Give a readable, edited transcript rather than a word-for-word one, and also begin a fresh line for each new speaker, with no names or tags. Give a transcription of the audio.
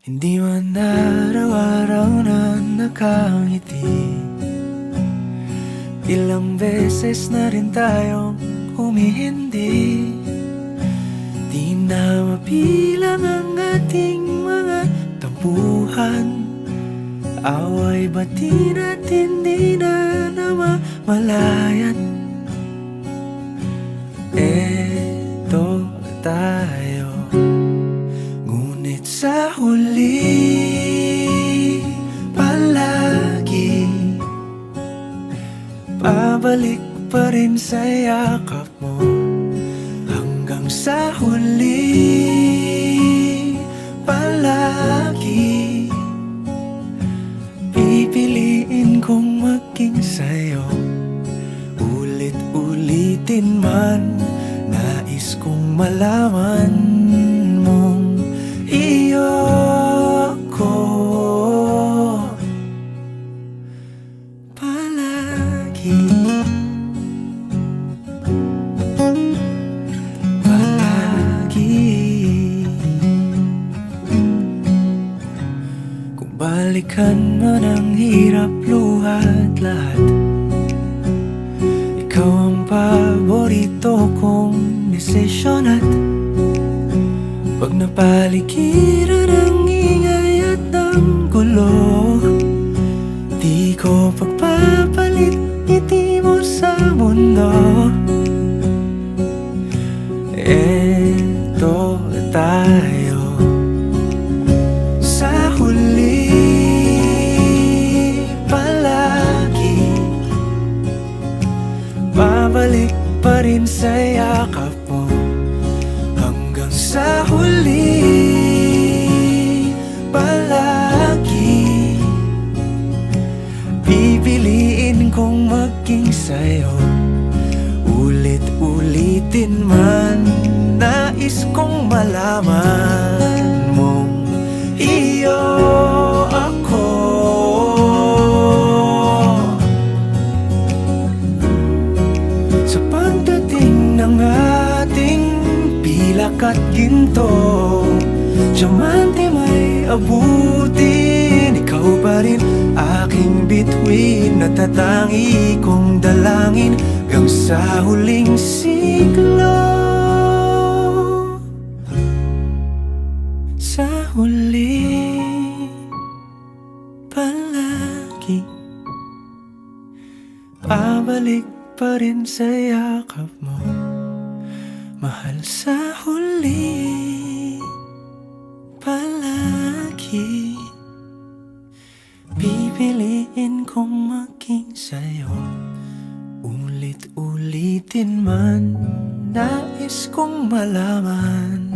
Hindi man araw-araw na nakangiti. Ilang beses na rin tayong humihindi. Di na mapilang ang ating mga tampuhan. Away bati natin di na namamalayan. Eto tayo, ngunit sa huli palagi pabalik pa rin sa yakap mo. Hanggang sa huli palagi pipiliin kong maging sa'yo. Ulit-ulitin man, nais kong malaman mong iyo ako palagi. Kung balikan man ang hirap, luhat lahat, ikaw ang paborito kong desisyon. At pag napaligiran ang ingay at ng gulo, di ko pagpapalit ngiti mo sa mundo. Eto tayo, sa huli palagi babalik pa rin sa yakap mo. Hanggang sa huli palagi pipiliin kong maging sa'yo. Ulit-ulitin man, nais kong malaman mong iyo ako. Sa pagdating ng ating pilak at ginto, diamante may abutin, ikaw pa rin aking bituin. Natatangi kong dalangin hanggang sa huling siglo. Sa huli palagi pabalik pa rin sa yakap mo, mahal. Sa huli palagi pipiliin kong maging sa'yo. Ulit-ulitin man, nais kong malaman